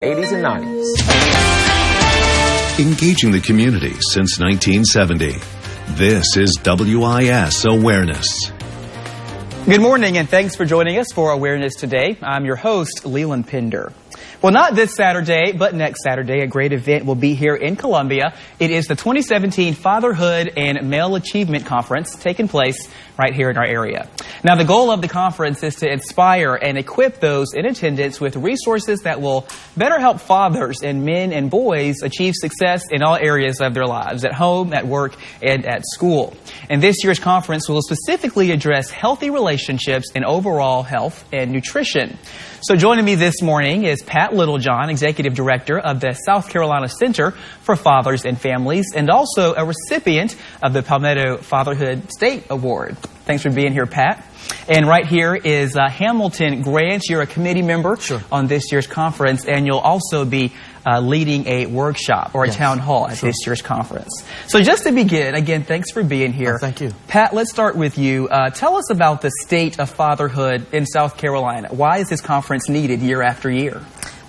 80s and 90s. Engaging the community since 1970. This is WIS Awareness. Good morning, and thanks for joining us for Awareness Today. I'm your host, Leland Pinder. Well, not this Saturday, but next Saturday, a great event will be here in Columbia. It is the 2017 Fatherhood and Male Achievement Conference taking place right here in our area. Now, the goal of the conference is to inspire and equip those in attendance with resources that will better help fathers and men and boys achieve success in all areas of their lives, at home, at work, and at school. And this year's conference will specifically address healthy relationships and overall health and nutrition. So joining me this morning is Pat Littlejohn, Executive Director of the South Carolina Center for Fathers and Families, and also a recipient of the Palmetto Fatherhood State Award. Thanks for being here, Pat. And right here is Hamilton Grant. You're a committee member on this year's conference, and you'll also be leading a workshop or a town hall at this year's conference. So just to begin, again, thanks for being here. Thank you. Pat, let's start with you. Tell us about the state of fatherhood in South Carolina. Why is this conference needed year after year?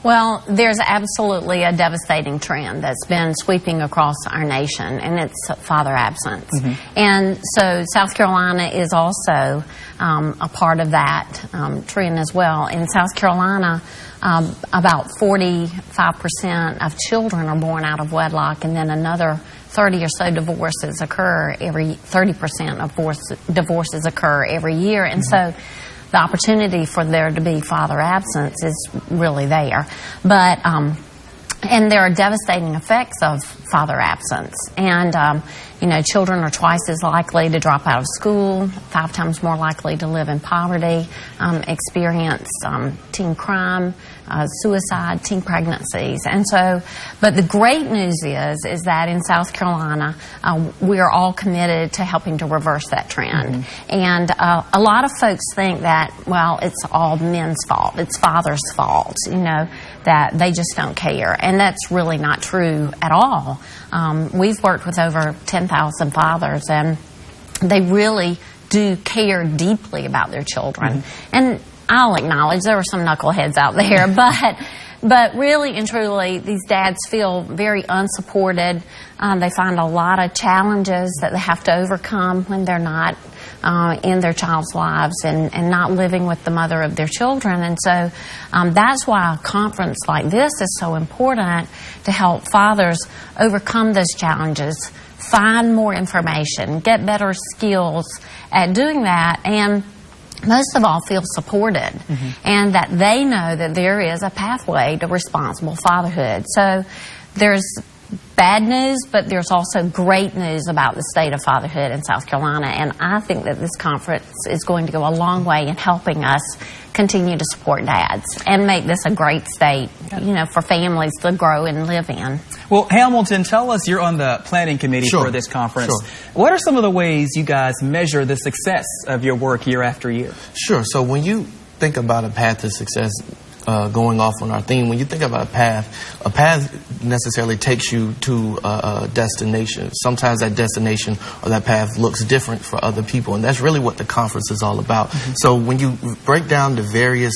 Well, there's absolutely a devastating trend that's been sweeping across our nation, and it's father absence. And so South Carolina is also a part of that trend as well. In South Carolina, about 45% of children are born out of wedlock, and then another 30 or so divorces occur 30% of divorces occur every year. And so the opportunity for there to be father absence is really there. But, and there are devastating effects of father absence. And, you know, children are twice as likely to drop out of school, 5 times more likely to live in poverty, experience teen crime, suicide, teen pregnancies. And so, but the great news is that in South Carolina, we are all committed to helping to reverse that trend. And a lot of folks think that, well, it's all men's fault. It's father's fault, you know, that they just don't care. And that's really not true at all. We've worked with over 10,000 fathers, and they really do care deeply about their children. And I'll acknowledge there are some knuckleheads out there, but really and truly, these dads feel very unsupported. They find a lot of challenges that they have to overcome when they're not in their child's lives and not living with the mother of their children. And so that's why a conference like this is so important, to help fathers overcome those challenges, find more information, get better skills at doing that, and most of all feel supported, and that they know that there is a pathway to responsible fatherhood. So there's bad news, but there's also great news about the state of fatherhood in South Carolina, and I think that this conference is going to go a long way in helping us continue to support dads and make this a great state, you know, for families to grow and live in. Well, Hamilton, tell us, you're on the planning committee for this conference. What are some of the ways you guys measure the success of your work year after year? Sure. So when you think about a path to success, going off on our theme, when you think about a path necessarily takes you to a destination. Sometimes that destination or that path looks different for other people, and that's really what the conference is all about. So when you break down the various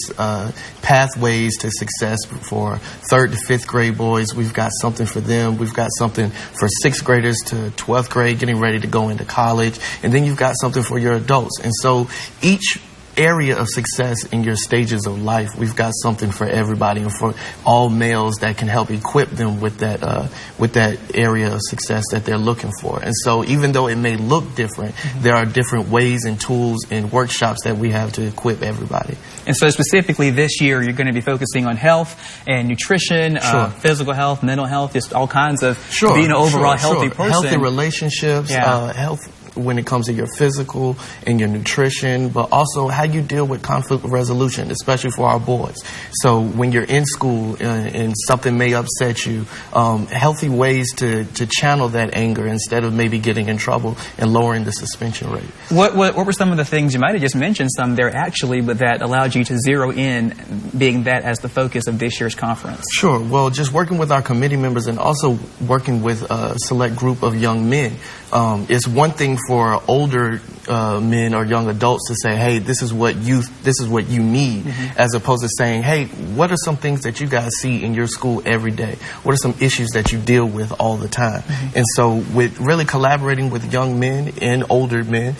pathways to success for 3rd to 5th grade boys, we've got something for them. We've got something for 6th graders to 12th grade, getting ready to go into college, and then you've got something for your adults. And so each area of success in your stages of life, we've got something for everybody, and for all males that can help equip them with that area of success that they're looking for. And so even though it may look different, there are different ways and tools and workshops that we have to equip everybody. And so specifically this year, you're going to be focusing on health and nutrition, physical health, mental health, just all kinds of being an overall healthy person. Healthy relationships, health when it comes to your physical and your nutrition, but also how you deal with conflict resolution, especially for our boys. So when you're in school and something may upset you, healthy ways to channel that anger instead of maybe getting in trouble and lowering the suspension rate. What were some of the things, you might have just mentioned some there actually, but that allowed you to zero in being that as the focus of this year's conference? Sure. Well, just working with our committee members and also working with a select group of young men. It's one thing for older men or young adults to say, hey, this is what you need, as opposed to saying, hey, what are some things that you guys see in your school every day? What are some issues that you deal with all the time? And so with really collaborating with young men and older men,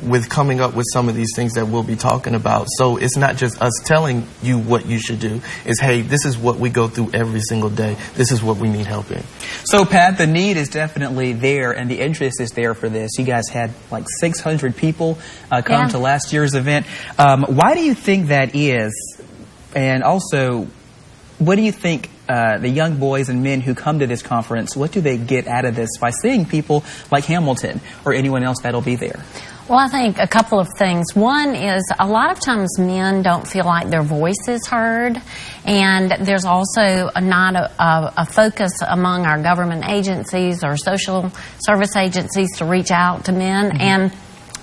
with coming up with some of these things that we'll be talking about. So it's not just us telling you what you should do. It's, hey, this is what we go through every single day. This is what we need help in. So, Pat, the need is definitely there, and the interest is there for this. You guys had like 600 people come to last year's event. Why do you think that is? And also, what do you think the young boys and men who come to this conference, what do they get out of this by seeing people like Hamilton or anyone else that'll be there? Well, I think a couple of things. One is a lot of times men don't feel like their voice is heard, and there's also not a focus among our government agencies or social service agencies to reach out to men. And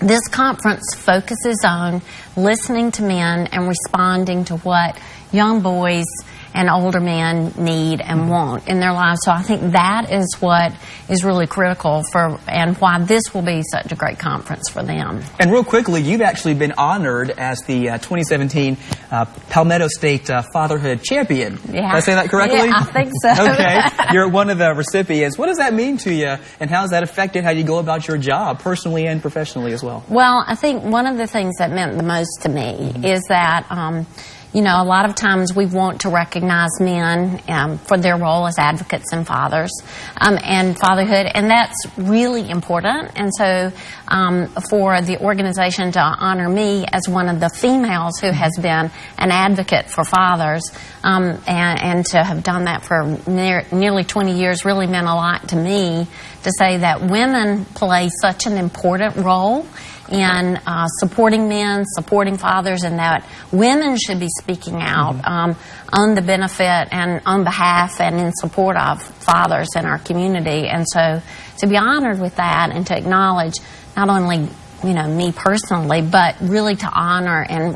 this conference focuses on listening to men and responding to what young boys and older men need and want in their lives. So I think that is what is really critical for, and why this will be such a great conference for them. And real quickly, you've actually been honored as the 2017 Palmetto State Fatherhood Champion. Yeah. Did I say that correctly? Yeah, I think so. Okay. You're one of the recipients. What does that mean to you, and how has that affected how you go about your job, personally and professionally as well? Well, I think one of the things that meant the most to me is that you know, a lot of times we want to recognize men for their role as advocates and fathers and fatherhood, and that's really important. And so for the organization to honor me as one of the females who has been an advocate for fathers and to have done that for nearly 20 years really meant a lot to me, to say that women play such an important role in supporting men, supporting fathers, and that women should be speaking out on the benefit and on behalf and in support of fathers in our community. And so to be honored with that and to acknowledge not only, you know, me personally, but really to honor and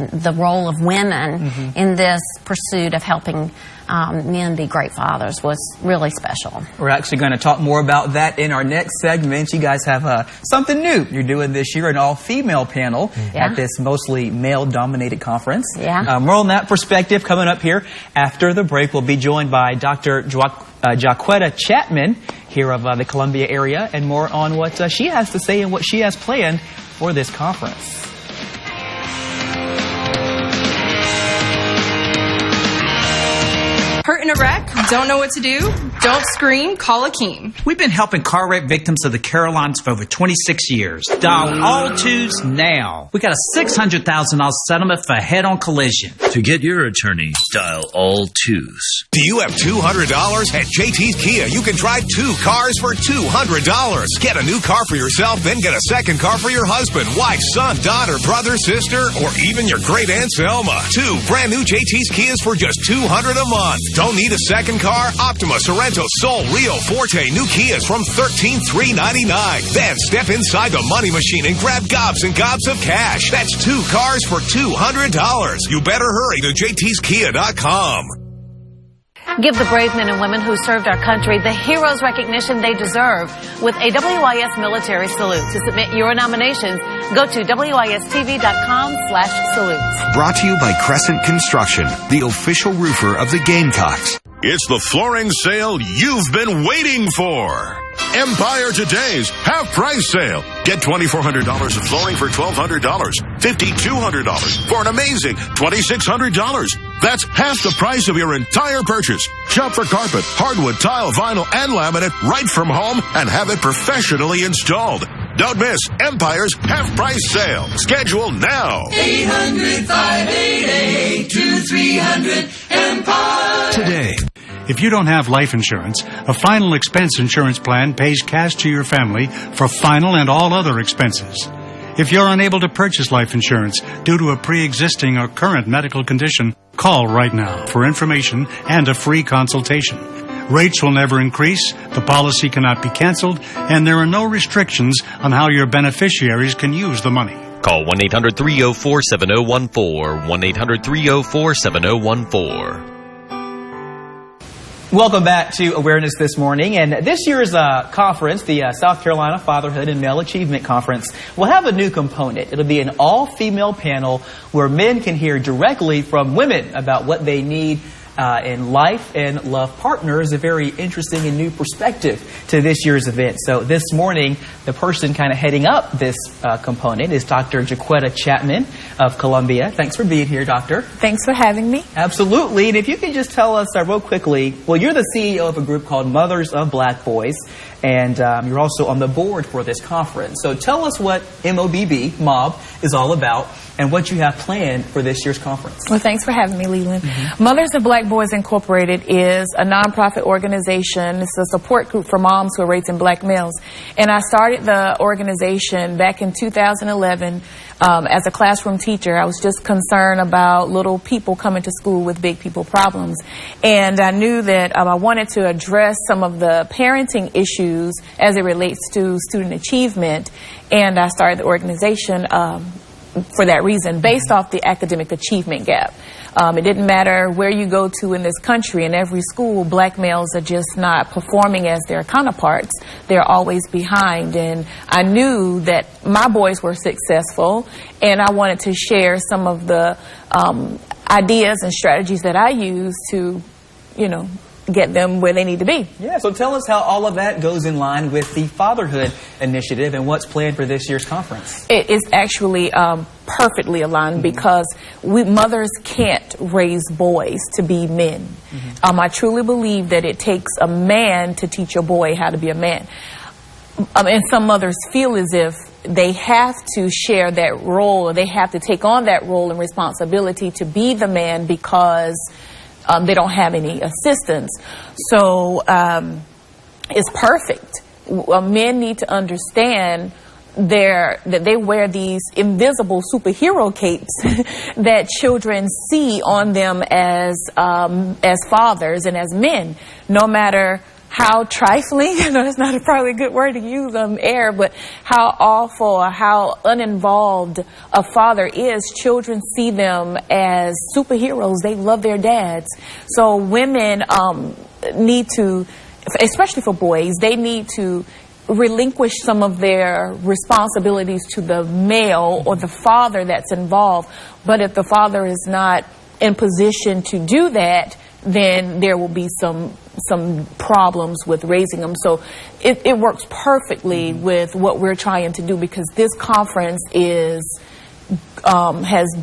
the role of women in this pursuit of helping men be great fathers was really special. We're actually going to talk more about that in our next segment. You guys have something new you're doing this year, an all-female panel at this mostly male-dominated conference. More on that perspective coming up here after the break. We'll be joined by Dr. Jaquetta Chapman here of the Columbia area, and more on what she has to say and what she has planned for this conference. Hurt in a wreck? Don't know what to do? Don't scream, call Akeem. We've been helping car wreck victims of the Carolinas for over 26 years. Dial all twos now. We got a $600,000 settlement for head-on collision. To get your attorney, dial all twos. Do you have $200? At JT's Kia, you can drive 2 cars for $200. Get a new car for yourself, then get a second car for your husband, wife, son, daughter, brother, sister, or even your great Aunt Selma. 2 brand new JT's Kias for just $200 a month. Don't need a second car? Optima, Sorrento, Soul, Rio, Forte, new Kias from $13,399. Then step inside the money machine and grab gobs and gobs of cash. That's 2 cars for $200. You better hurry to jtskia.com. Give the brave men and women who served our country the heroes recognition they deserve with a WIS military salute. To submit your nominations, go to wistv.com/salutes. Brought to you by Crescent Construction, the official roofer of the Gamecocks. It's the flooring sale you've been waiting for. Empire Today's half-price sale. Get $2,400 of flooring for $1,200. $5,200 for an amazing $2,600. That's half the price of your entire purchase. Shop for carpet, hardwood, tile, vinyl, and laminate right from home and have it professionally installed. Don't miss Empire's half-price sale. Schedule now. 800-588-2300 Empire. Today. If you don't have life insurance, a final expense insurance plan pays cash to your family for final and all other expenses. If you're unable to purchase life insurance due to a pre-existing or current medical condition, call right now for information and a free consultation. Rates will never increase, the policy cannot be canceled, and there are no restrictions on how your beneficiaries can use the money. Call 1-800-304-7014, 1-800-304-7014. Welcome back to Awareness This Morning. And this year's conference, the South Carolina Fatherhood and Male Achievement Conference, will have a new component. It'll be an all-female panel where men can hear directly from women about what they need in life and love partners. A very interesting and new perspective to this year's event. So this morning, the person kind of heading up this component is Dr. Jaquetta Chapman of Columbia. Thanks for being here, Doctor. Thanks for having me. Absolutely. And if you could just tell us real quickly, well, you're the CEO of a group called Mothers of Black Boys, and you're also on the board for this conference. So tell us what MOBB is all about and what you have planned for this year's conference. Well, thanks for having me, Leland. Mothers of Black Boys Incorporated is a nonprofit organization. It's a support group for moms who are raising black males. And I started the organization back in 2011 as a classroom teacher. I was just concerned about little people coming to school with big people problems. And I knew that I wanted to address some of the parenting issues as it relates to student achievement. And I started the organization for that reason, based off the academic achievement gap. It didn't matter where you go to in this country, in every school, black males are just not performing as their counterparts. They're always behind. And I knew that my boys were successful, and I wanted to share some of the ideas and strategies that I use to, get them where they need to be. Yeah, so tell us how all of that goes in line with the Fatherhood Initiative and what's planned for this year's conference. It is actually perfectly aligned because mothers can't raise boys to be men. I truly believe that it takes a man to teach a boy how to be a man. And some mothers feel as if they have to share that role, or they have to take on that role and responsibility to be the man because they don't have any assistance. So it's perfect. Men need to understand that they wear these invisible superhero capes that children see on them as fathers and as men. No matter how trifling, that's not probably a good word to use on air, but how awful or how uninvolved a father is, children see them as superheroes. They love their dads. So women need to, especially for boys, they need to relinquish some of their responsibilities to the male or the father that's involved. But if the father is not in position to do that, then there will be some problems with raising them. So it works perfectly with what we're trying to do, because this conference has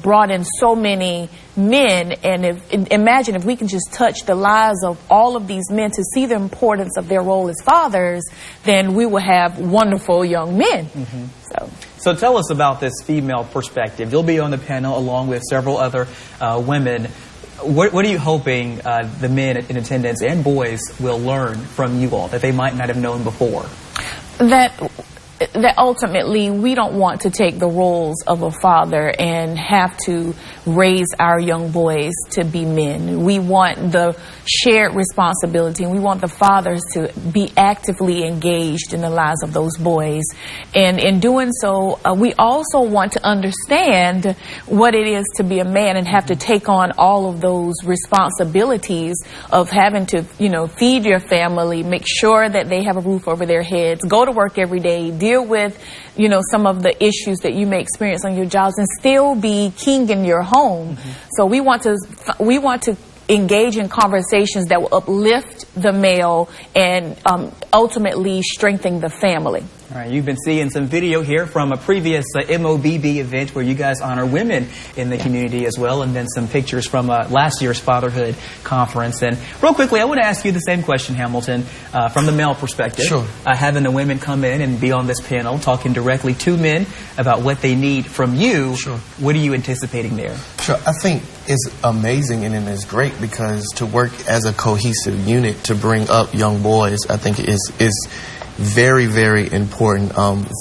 brought in so many men, and imagine if we can just touch the lives of all of these men to see the importance of their role as fathers, then we will have wonderful young men. So tell us about this female perspective. You'll be on the panel along with several other women. What are you hoping the men in attendance and boys will learn from you all that they might not have known before? That ultimately we don't want to take the roles of a father and have to raise our young boys to be men. We want the shared responsibility, and we want the fathers to be actively engaged in the lives of those boys. And in doing so, we also want to understand what it is to be a man and have to take on all of those responsibilities of having to, feed your family, make sure that they have a roof over their heads, go to work every day, deal with, some of the issues that you may experience on your jobs, and still be king in your home. So we want to engage in conversations that will uplift the male and ultimately strengthen the family. All right, you've been seeing some video here from a previous MOBB event where you guys honor women in the community as well, and then some pictures from last year's Fatherhood Conference. And real quickly, I want to ask you the same question, Hamilton, from the male perspective. Sure. Having the women come in and be on this panel, talking directly to men about what they need from you. Sure. What are you anticipating there? Sure. I think it's amazing and it's great, because to work as a cohesive unit to bring up young boys, I think is very, very important.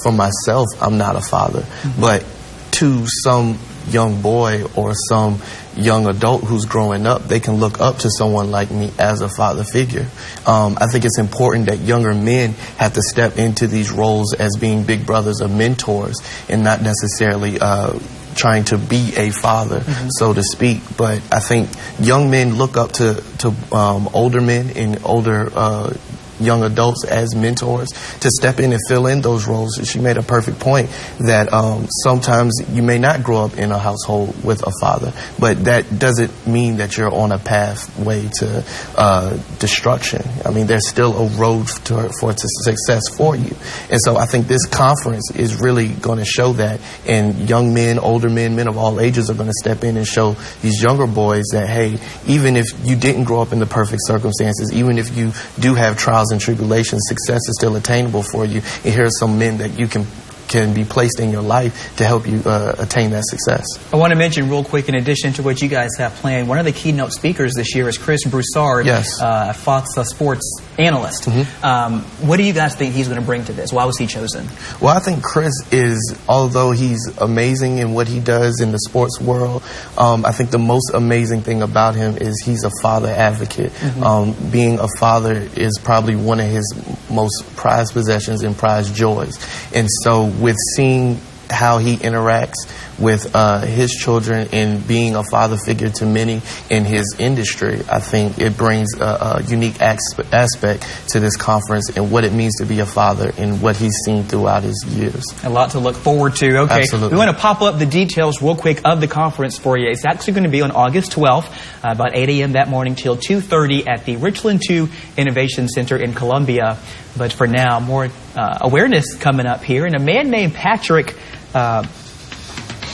For myself, I'm not a father, but to some young boy or some young adult who's growing up, they can look up to someone like me as a father figure. I think it's important that younger men have to step into these roles as being big brothers or mentors, and not necessarily trying to be a father, so to speak. But I think young men look up to older men and older young adults as mentors to step in and fill in those roles. She made a perfect point that sometimes you may not grow up in a household with a father, but that doesn't mean that you're on a pathway to destruction. I mean, there's still a road for success for you. And so I think this conference is really going to show that, and young men, older men, men of all ages are going to step in and show these younger boys that, hey, even if you didn't grow up in the perfect circumstances, even if you do have trials and tribulations, success is still attainable for you. And here are some men that you can be placed in your life to help you attain that success. I want to mention real quick, in addition to what you guys have planned, one of the keynote speakers this year is Chris Broussard, a Fox Sports analyst. What do you guys think he's going to bring to this? Why was he chosen? Well, I think Chris is, although he's amazing in what he does in the sports world, I think the most amazing thing about him is he's a father advocate. Being a father is probably one of his most prized possessions and prized joys. And so with seeing how he interacts with his children and being a father figure to many in his industry, I think it brings a unique aspect to this conference and what it means to be a father and what he's seen throughout his years. A lot to look forward to. Okay, absolutely. We want to pop up the details real quick of the conference for you. It's actually going to be on August 12th, about 8 a.m. that morning till 2:30 at the Richland 2 Innovation Center in Columbia. But for now, more awareness coming up here. And a man named Patrick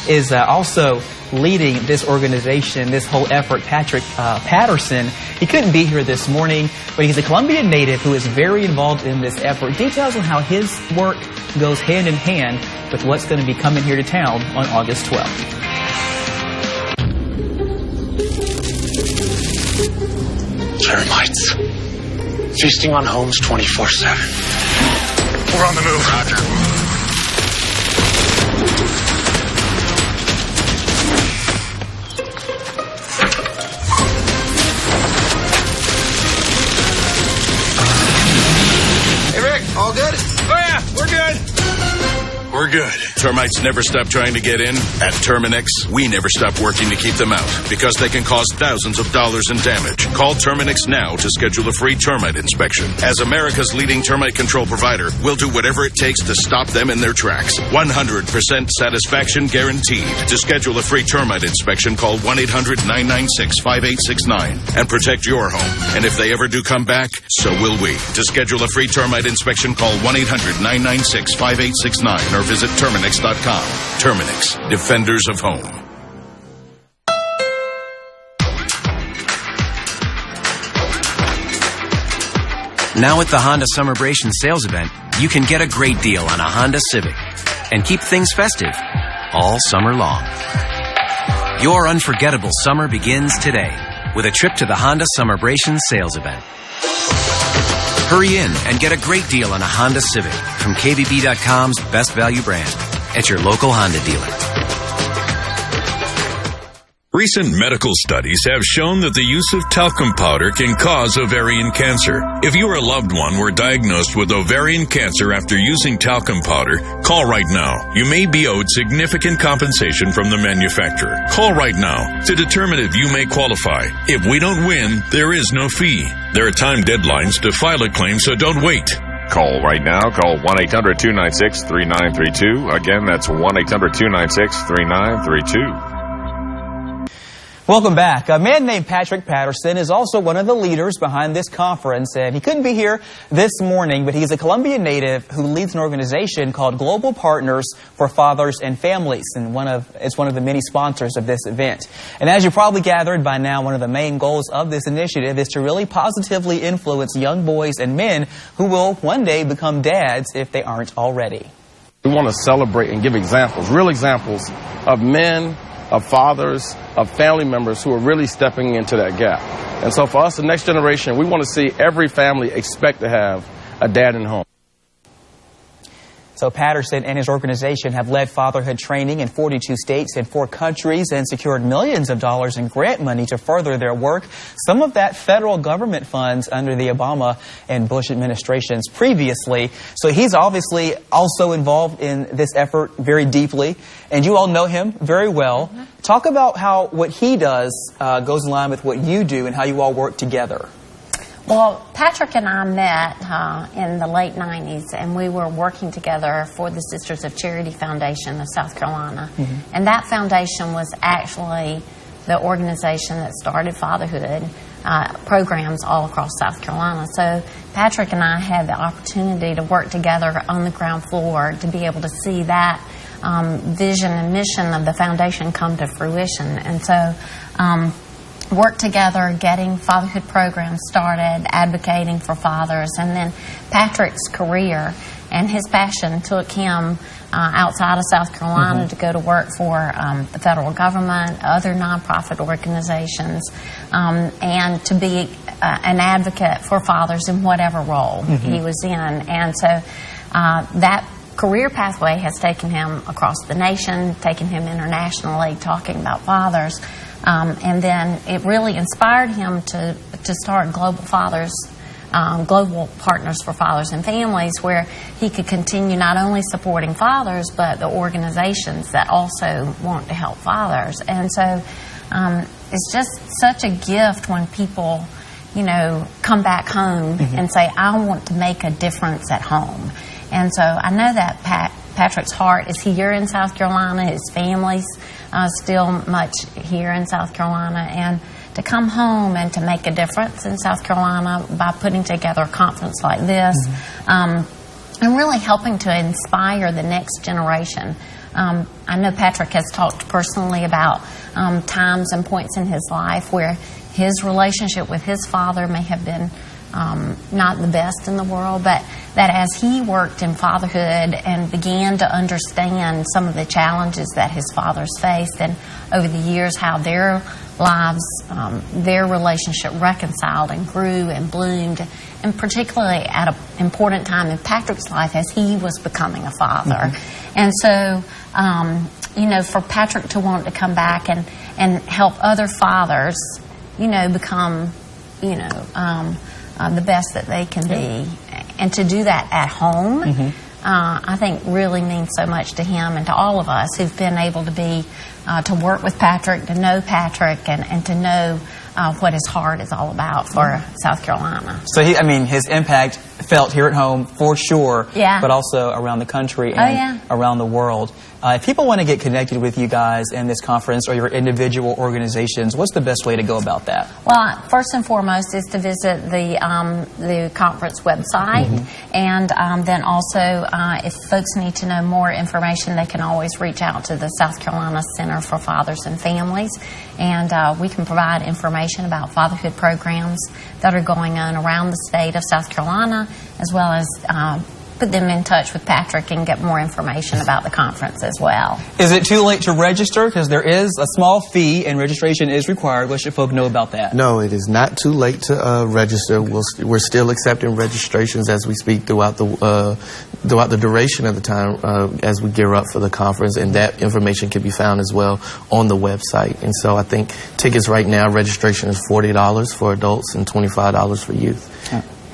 is also leading this organization, this whole effort. Patrick Patterson, he couldn't be here this morning, but he's a Colombian native who is very involved in this effort. Details on how his work goes hand in hand with what's going to be coming here to town on August 12th. Termites. Feasting on homes 24/7. We're on the move, Roger. All good? Oh, yeah, we're good. We're good. Termites never stop trying to get in. At Terminix, we never stop working to keep them out because they can cause thousands of dollars in damage. Call Terminix now to schedule a free termite inspection. As America's leading termite control provider, we'll do whatever it takes to stop them in their tracks. 100% satisfaction guaranteed. To schedule a free termite inspection, call 1-800-996-5869 and protect your home. And if they ever do come back, so will we. To schedule a free termite inspection, call 1-800-996-5869 or visit Terminix.com. Terminix, defenders of home. Now at the Honda Summerbration sales event, you can get a great deal on a Honda Civic and keep things festive all summer long. Your unforgettable summer begins today with a trip to the Honda Summerbration sales event. Hurry in and get a great deal on a Honda Civic from KBB.com's best value brand at your local Honda dealer. Recent medical studies have shown that the use of talcum powder can cause ovarian cancer. If you or a loved one were diagnosed with ovarian cancer after using talcum powder, call right now. You may be owed significant compensation from the manufacturer. Call right now to determine if you may qualify. If we don't win, there is no fee. There are time deadlines to file a claim, so don't wait. Call right now. Call 1-800-296-3932. Again, that's 1-800-296-3932. Welcome back. A man named Patrick Patterson is also one of the leaders behind this conference, and he couldn't be here this morning, but he's a Colombian native who leads an organization called Global Partners for Fathers and Families, and it's one of the many sponsors of this event. And as you probably gathered by now, one of the main goals of this initiative is to really positively influence young boys and men who will one day become dads if they aren't already. We want to celebrate and give examples, real examples of men, of fathers, of family members who are really stepping into that gap. And so for us, the next generation, we want to see every family expect to have a dad in home. So Patterson and his organization have led fatherhood training in 42 states and 4 countries and secured millions of dollars in grant money to further their work. Some of that federal government funds under the Obama and Bush administrations previously. So he's obviously also involved in this effort very deeply. And you all know him very well. Talk about how what he does goes in line with what you do and how you all work together. Well, Patrick and I met in the late 90s, and we were working together for the Sisters of Charity Foundation of South Carolina. And that foundation was actually the organization that started fatherhood programs all across South Carolina. So Patrick and I had the opportunity to work together on the ground floor to be able to see that vision and mission of the foundation come to fruition. And so worked together getting fatherhood programs started, advocating for fathers, and then Patrick's career and his passion took him outside of South Carolina to go to work for the federal government, other nonprofit organizations, and to be an advocate for fathers in whatever role he was in. And so that career pathway has taken him across the nation, taken him internationally, talking about fathers. And then it really inspired him to start Global Fathers, Global Partners for Fathers and Families, where he could continue not only supporting fathers, but the organizations that also want to help fathers. And so it's just such a gift when people, you know, come back home and say, I want to make a difference at home. And so I know that Patrick's heart is here in South Carolina. His family's still much here in South Carolina. And to come home and to make a difference in South Carolina by putting together a conference like this and really helping to inspire the next generation. I know Patrick has talked personally about times and points in his life where his relationship with his father may have been not the best in the world, but that as he worked in fatherhood and began to understand some of the challenges that his fathers faced, and over the years how their lives, their relationship reconciled and grew and bloomed, and particularly at an important time in Patrick's life as he was becoming a father. And so, you know, for Patrick to want to come back and help other fathers, you know, become, you know, the best that they can be, and to do that at home, I think really means so much to him and to all of us who've been able to be, to work with Patrick, to know Patrick, and to know what his heart is all about for South Carolina. So, I mean, his impact felt here at home for sure, but also around the country and around the world. If people want to get connected with you guys and this conference or your individual organizations, what's the best way to go about that? Well, first and foremost is to visit the conference website, and then also if folks need to know more information, they can always reach out to the South Carolina Center for Fathers and Families, and we can provide information about fatherhood programs that are going on around the state of South Carolina, as well as put them in touch with Patrick and get more information about the conference as well. Is it too late to register? Because there is a small fee and registration is required. What should folk know about that? No, it is not too late to register. We're still accepting registrations as we speak throughout the duration of the time as we gear up for the conference, and that information can be found as well on the website. And so I think tickets right now, registration is $40 for adults and $25 for youth.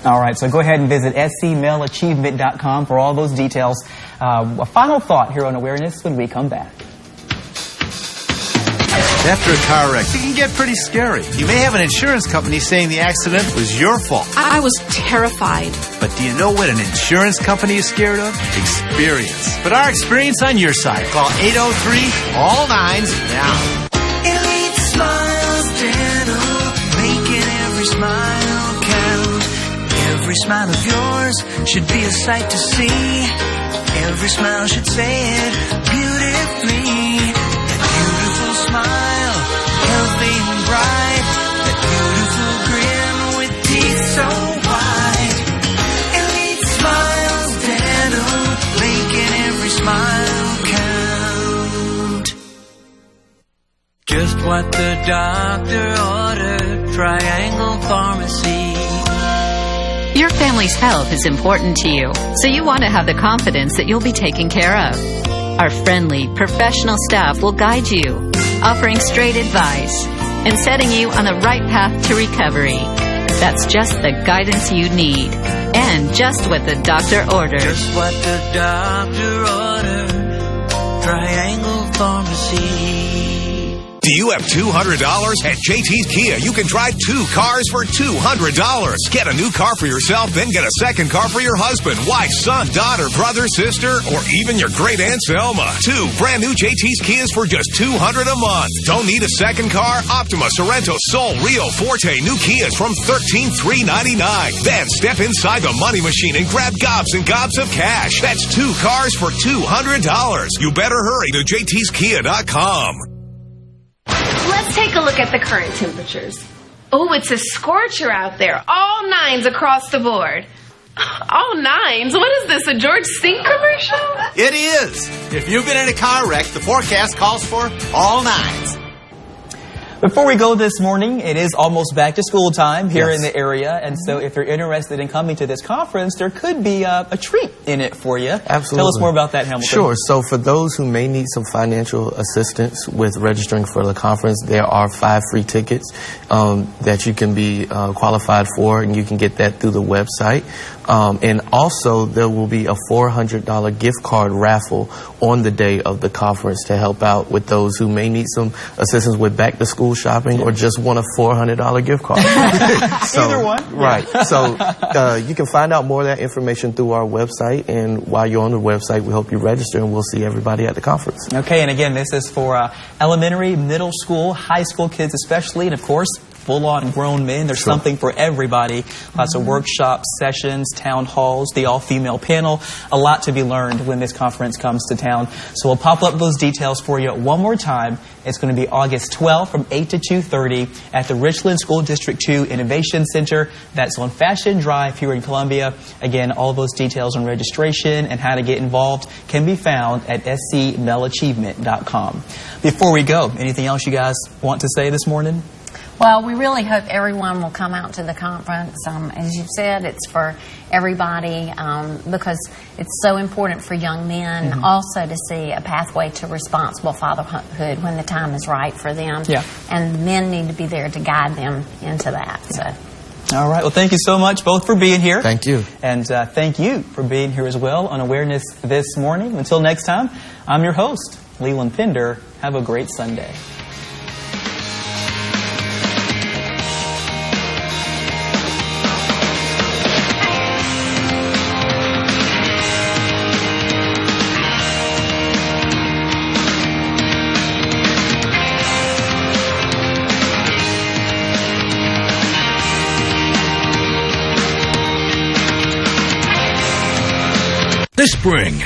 All right, so go ahead and visit scmaleachievement.com for all those details. A final thought here on Awareness when we come back. After a car wreck, it can get pretty scary. You may have an insurance company saying the accident was your fault. I was terrified. But do you know what an insurance company is scared of? Experience. Put our experience on your side. Call 803-ALL-9s now. Elite Smiles Dental, making every smile count. Every smile of yours should be a sight to see. Every smile should say it beautifully. That beautiful smile, healthy and bright. That beautiful grin with teeth so white. Elite Smiles Dental, making every smile count. Just what the doctor ordered. Triangle Pharmacy. Your family family's health is important to you, so you want to have the confidence that you'll be taken care of. Our friendly, professional staff will guide you, offering straight advice and setting you on the right path to recovery. That's just the guidance you need, and just what the doctor ordered. Just what the doctor ordered. Triangle Pharmacy. Do you have $200? At JT's Kia, you can drive 2 cars for $200. Get a new car for yourself, then get a second car for your husband, wife, son, daughter, brother, sister, or even your great Aunt Selma. 2 brand new JT's Kias for just $200 a month. Don't need a second car? Optima, Sorrento, Soul, Rio, Forte, new Kias from $13,399. Then step inside the money machine and grab gobs and gobs of cash. That's 2 cars for $200. You better hurry to jtskia.com. Let's take a look at the current temperatures. Oh, it's a scorcher out there. All 9s across the board. All 9s? What is this, a George Sink commercial? It is. If you've been in a car wreck, the forecast calls for all 9s. Before we go this morning, it is almost back to school time here in the area, and so if you're interested in coming to this conference, there could be a treat in it for you. Absolutely. Tell us more about that, Hamilton. Sure. So for those who may need some financial assistance with registering for the conference, there are 5 free tickets that you can be qualified for, and you can get that through the website. And also, there will be a $400 gift card raffle on the day of the conference to help out with those who may need some assistance with back-to-school shopping or just want a $400 gift card. Either one. Right. So you can find out more of that information through our website. And while you're on the website, we hope you register, and we'll see everybody at the conference. Okay, and again, this is for elementary, middle school, high school kids especially, and of course, full-on grown men. There's something for everybody. Lots of workshops, sessions, town halls, the all-female panel. A lot to be learned when this conference comes to town. So we'll pop up those details for you one more time. It's going to be August 12th from 8 to 2:30 at the Richland School District 2 Innovation Center. That's on Fashion Drive here in Columbia. Again, all those details on registration and how to get involved can be found at scmelachievement.com. Before we go, anything else you guys want to say this morning? Well, we really hope everyone will come out to the conference. As you've said, it's for everybody because it's so important for young men also to see a pathway to responsible fatherhood when the time is right for them. Yeah. And men need to be there to guide them into that. So. All right. Well, thank you so much both for being here. Thank you. And thank you for being here as well on Awareness this morning. Until next time, I'm your host, Leland Pinder. Have a great Sunday. This spring,